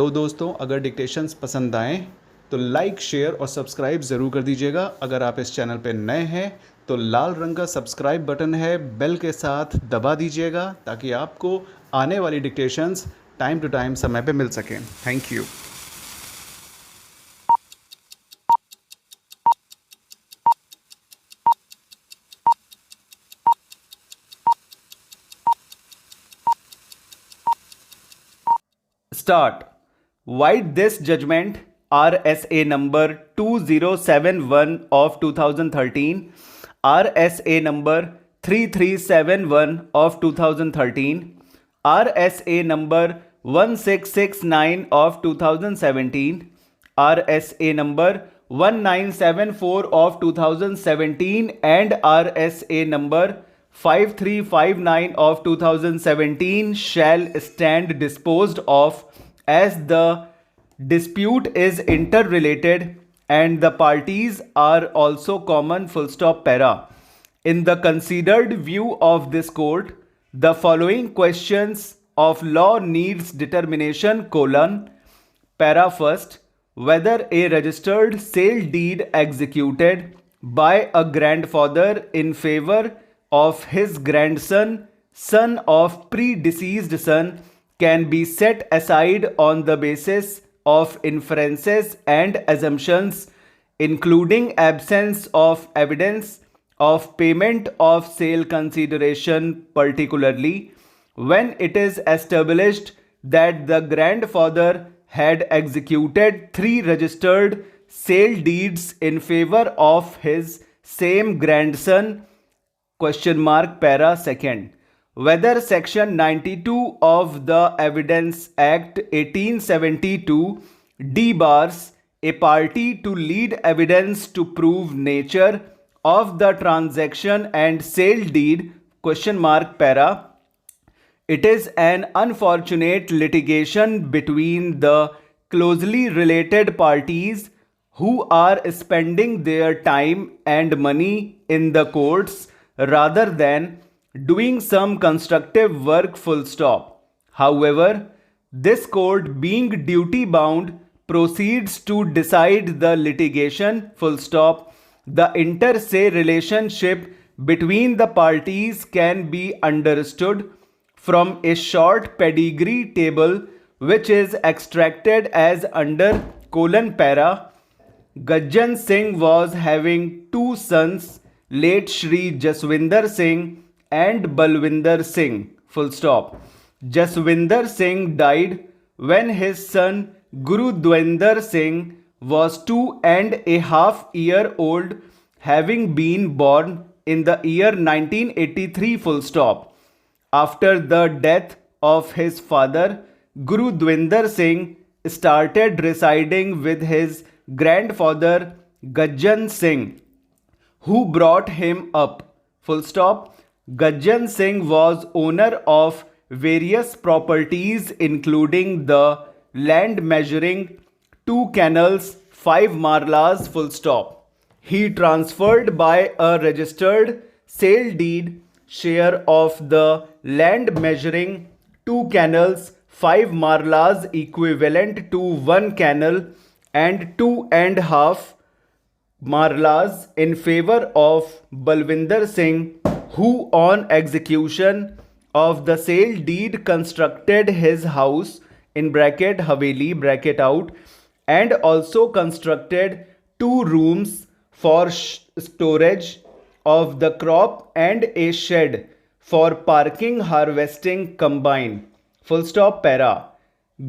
Hello दोस्तों, अगर dictations पसंद आएँ तो लाइक, शेयर और सब्सक्राइब ज़रूर कर दीजिएगा। अगर आप इस चैनल पे नए हैं तो लाल रंग का सब्सक्राइब बटन है, बेल के साथ दबा दीजिएगा ताकि आपको आने वाली डिक्टेशंस टाइम टू टाइम समय पे मिल सकें। Thank you. Start. Write this judgment RSA number 2071 of 2013, RSA number 3371 of 2013, RSA number 1669 of 2017, RSA number 1974 of 2017 and RSA number 5359 of 2017 shall stand disposed of as the dispute is interrelated and the parties are also common full stop para. In the considered view of this court, the following questions of law needs determination colon para first, whether a registered sale deed executed by a grandfather in favor of his grandson, son of predeceased son, can be set aside on the basis of inferences and assumptions, including absence of evidence of payment of sale consideration, particularly when it is established that the grandfather had executed 3 registered sale deeds in favor of his same grandson, question mark para second, whether section 92 of the Evidence Act 1872 debars a party to lead evidence to prove nature of the transaction and sale deed, question mark para. It is an unfortunate litigation between the closely related parties who are spending their time and money in the courts rather than doing some constructive work full stop. However, this court being duty bound proceeds to decide the litigation full stop. The inter se relationship between the parties can be understood from a short pedigree table which is extracted as under colon para. Gajjan Singh was having 2 sons, late Shri Jaswinder Singh and Balwinder Singh, full stop. Jaswinder Singh died when his son Guru Dwinder Singh was 2.5 years old, having been born in the year 1983, full stop. After the death of his father, Guru Dwinder Singh started residing with his grandfather Gajjan Singh, who brought him up, full stop. Gajjan Singh was owner of various properties including the land measuring 2 canals, 5 marlas, full stop. He transferred by a registered sale deed share of the land measuring 2 canals, 5 marlas equivalent to 1 canal and 2.5 marlas in favor of Balwinder Singh, who on execution of the sale deed constructed his house in bracket Haveli bracket out and also constructed 2 rooms for storage of the crop and a shed for parking harvesting combined, full stop para.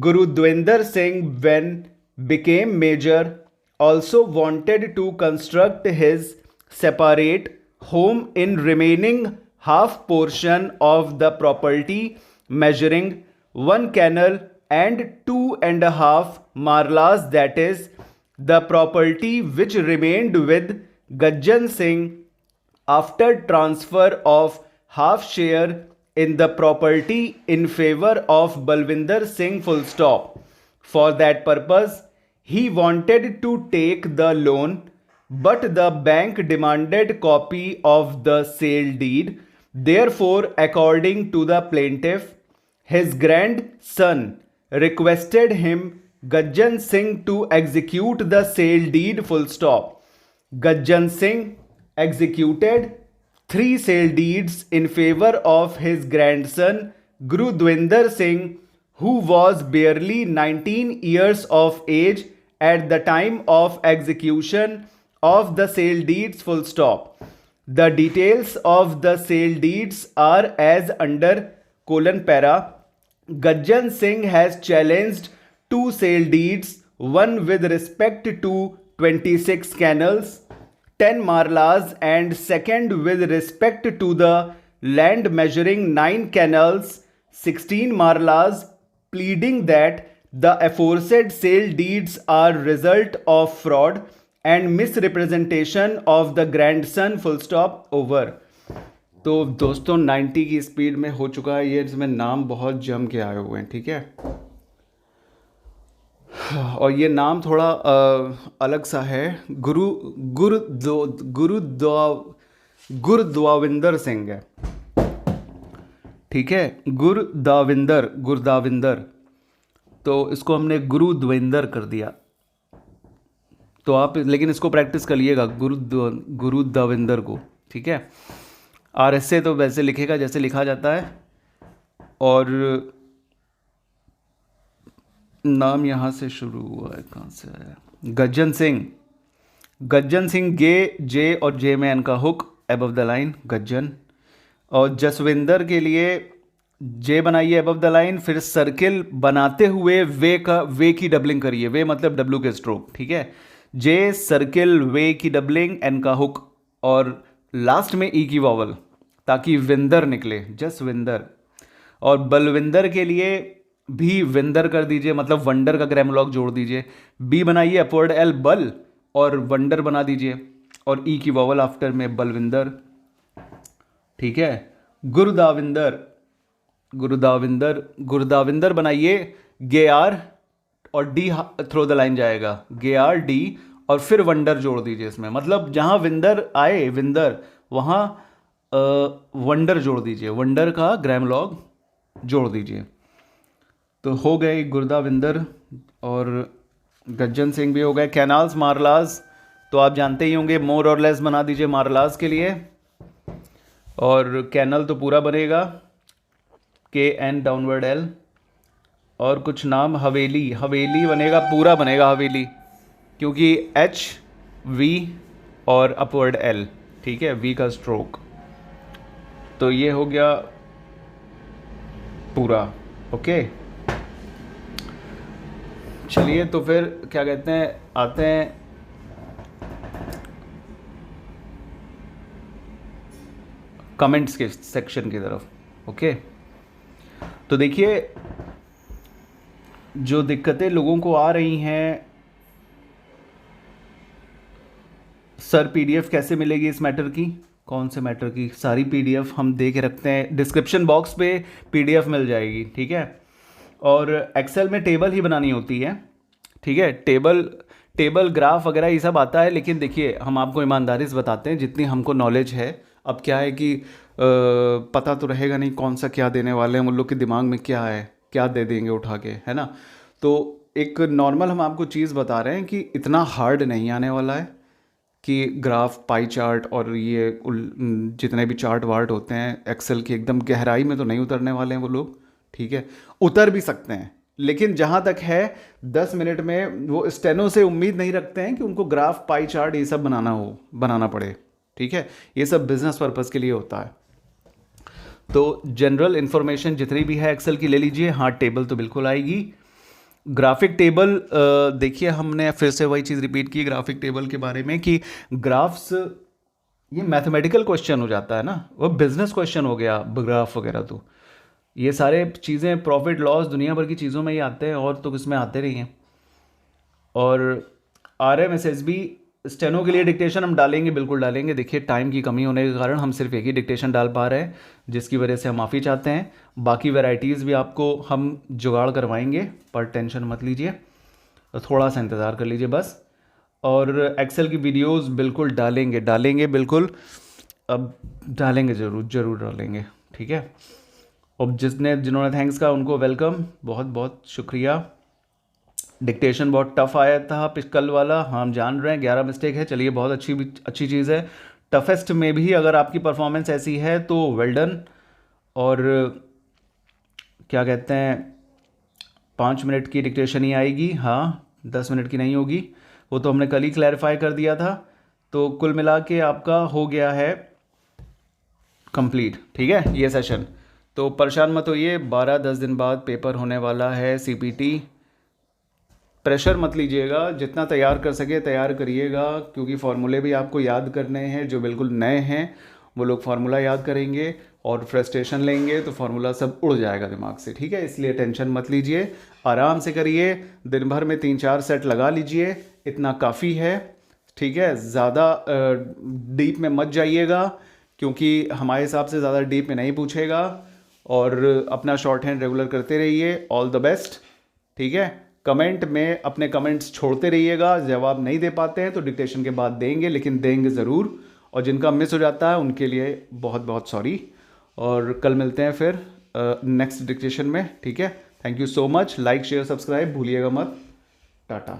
Guru Dwinder Singh, when became major, also wanted to construct his separate home in remaining half portion of the property measuring 1 canal and 2.5 marlas, that is the property which remained with Gajjan Singh after transfer of half share in the property in favor of Balwinder Singh, full stop. For that purpose, he wanted to take the loan, but the bank demanded copy of the sale deed. Therefore, according to the plaintiff, his grandson requested him Gajjan Singh to execute the sale deed full stop. Gajjan Singh executed 3 sale deeds in favor of his grandson Guru Dwinder Singh, who was barely 19 years of age at the time of execution of the sale deeds full stop. The details of the sale deeds are as under (para). Gajjan Singh has challenged 2 sale deeds, one with respect to 26 canals, 10 marlas, and second with respect to the land measuring 9 canals, 16 marlas, pleading that the aforesaid sale deeds are result of fraud and misrepresentation of the grandson full stop over. तो दोस्तों 90 की speed में हो चुका है ये, इसमें नाम बहुत जम के आए हुए हैं, ठीक है। और ये नाम थोड़ा अलग सा है, गुरदाविंदर सिंह है, ठीक है, गुरदाविंदर, तो इसको हमने गुरुद्विंदर कर दिया। तो आप लेकिन इसको प्रैक्टिस कर लिएगा गुरुदाविंदर को, ठीक है। RSA तो वैसे लिखेगा जैसे लिखा जाता है, और नाम यहाँ से शुरू हुआ है, कहाँ से आया, गज्जन सिंह जे और जे में एन का hook above the line Gajjan, और जसविंदर के लिए जे बनाइए एबव द लाइन, फिर सर्किल बनाते हुए वे की डबलिंग करिए, वे मतलब W के स्ट्रोक, ठीक है। जे सर्किल वे की डबलिंग, एन का हुक, और लास्ट में ई की वॉवल ताकि विंदर निकले, जसविंदर। और बलविंदर के लिए भी विंदर कर दीजिए, मतलब वंडर का ग्रामोलॉग जोड़ दीजिए, बी बनाइए अपवर्ड एल बल और वंडर बना दीजिए, और ई की वॉवल आफ्टर में बलविंदर, ठीक है। गुरदाविंदर बनाइए गे आर और डी थ्रो द लाइन जाएगा, गे आर डी, और फिर वंडर जोड़ दीजिए इसमें, मतलब जहां विंदर आए विंदर वहां वंडर जोड़ दीजिए, वंडर का ग्रामोलॉग जोड़ दीजिए। तो हो गए गुरदाविंदर और गज्जन सिंह भी हो गए। कैनाल्स मारलाज तो आप जानते ही होंगे, मोर और लेस बना दीजिए मारलाज के लिए, और कैनल तो पूरा बनेगा KN डाउनवर्ड L, और कुछ नाम हवेली बनेगा, पूरा बनेगा हवेली, क्योंकि H V और अपवर्ड L, ठीक है, V का स्ट्रोक। तो ये हो गया पूरा, ओके। चलिए तो फिर क्या कहते हैं, आते हैं कमेंट्स के सेक्शन की तरफ, ओके। तो देखिए जो दिक्कतें लोगों को आ रही हैं, सर PDF कैसे मिलेगी इस मैटर की, कौन से मैटर की, सारी PDF हम दे के रखते हैं, डिस्क्रिप्शन बॉक्स पे PDF मिल जाएगी, ठीक है। और एक्सेल में टेबल ही बनानी होती है, ठीक है, टेबल ग्राफ वगैरह ये सब आता है, लेकिन देखिए हम आपको ईमानदारी से बताते हैं जितनी हमको नॉलेज है। अब क्या है कि पता तो रहेगा नहीं कौन सा क्या देने वाले हैं, उन लोग के दिमाग में क्या है, क्या दे देंगे उठा के, है ना। तो एक नॉर्मल हम आपको चीज़ बता रहे हैं कि इतना हार्ड नहीं आने वाला है कि ग्राफ, पाई चार्ट और ये जितने भी चार्ट वार्ट होते हैं एक्सेल की, एकदम गहराई में तो नहीं उतरने वाले हैं वो लोग, ठीक है। उतर भी सकते हैं, लेकिन जहाँ तक है 10 मिनट में वो स्टेनो से उम्मीद नहीं रखते हैं कि उनको ग्राफ, पाई चार्ट ये सब बनाना पड़े, ठीक है। ये सब बिजनेस पर्पज़ के लिए होता है। तो जनरल इन्फॉर्मेशन जितनी भी है एक्सेल की ले लीजिए। हाँ, टेबल तो बिल्कुल आएगी। ग्राफिक टेबल देखिए, हमने फिर से वही चीज़ रिपीट की ग्राफिक टेबल के बारे में कि ग्राफ्स ये मैथमेटिकल क्वेश्चन हो जाता है ना, वो बिजनेस क्वेश्चन हो गया ग्राफ वगैरह। तो ये सारे चीज़ें प्रॉफिट लॉस दुनिया भर की चीज़ों में ही आते हैं, और तो किसमें आते नहीं हैं। और RMSSB स्टेनो के लिए डिक्टेशन हम डालेंगे, बिल्कुल डालेंगे। देखिए टाइम की कमी होने के कारण हम सिर्फ एक ही डिक्टेशन डाल पा रहे हैं, जिसकी वजह से हम माफ़ी चाहते हैं। बाकी वैरायटीज़ भी आपको हम जुगाड़ करवाएंगे, पर टेंशन मत लीजिए, तो थोड़ा सा इंतज़ार कर लीजिए बस। और एक्सेल की वीडियोस बिल्कुल डालेंगे बिल्कुल, अब डालेंगे, ज़रूर डालेंगे, ठीक है। और जिन्होंने थैंक्स कहा उनको वेलकम, बहुत बहुत शुक्रिया। डिक्टेशन बहुत टफ आया था कल वाला, हम जान रहे हैं 11 मिस्टेक है, चलिए बहुत अच्छी चीज़ है। टफेस्ट में भी अगर आपकी परफॉर्मेंस ऐसी है तो वेल डन। और क्या कहते हैं, 5 मिनट की डिक्टेशन ही आएगी, हाँ 10 मिनट की नहीं होगी, वो तो हमने कल ही क्लैरिफाई कर दिया था। तो कुल मिला के आपका हो गया है कंप्लीट, ठीक है ये सेशन। तो परेशान मत होइए, 12-10 दिन बाद पेपर होने वाला है सीपीटी। प्रेशर मत लीजिएगा, जितना तैयार कर सके तैयार करिएगा, क्योंकि फार्मूले भी आपको याद करने हैं। जो बिल्कुल नए हैं वो लोग फार्मूला याद करेंगे और फ्रस्ट्रेशन लेंगे तो फार्मूला सब उड़ जाएगा दिमाग से, ठीक है। इसलिए टेंशन मत लीजिए, आराम से करिए, दिन भर में 3-4 सेट लगा लीजिए, इतना काफ़ी है, ठीक है। ज़्यादा डीप में मत जाइएगा, क्योंकि हमारे हिसाब से ज़्यादा डीप में नहीं पूछेगा। और अपना शॉर्ट हैंड रेगुलर करते रहिए। ऑल द बेस्ट, ठीक है। कमेंट में अपने कमेंट्स छोड़ते रहिएगा, जवाब नहीं दे पाते हैं तो डिक्टेशन के बाद देंगे, लेकिन देंगे ज़रूर। और जिनका मिस हो जाता है उनके लिए बहुत बहुत सॉरी। और कल मिलते हैं फिर नेक्स्ट डिक्टेशन में, ठीक है। Thank you so much, like share subscribe भूलिएगा मत। टाटा।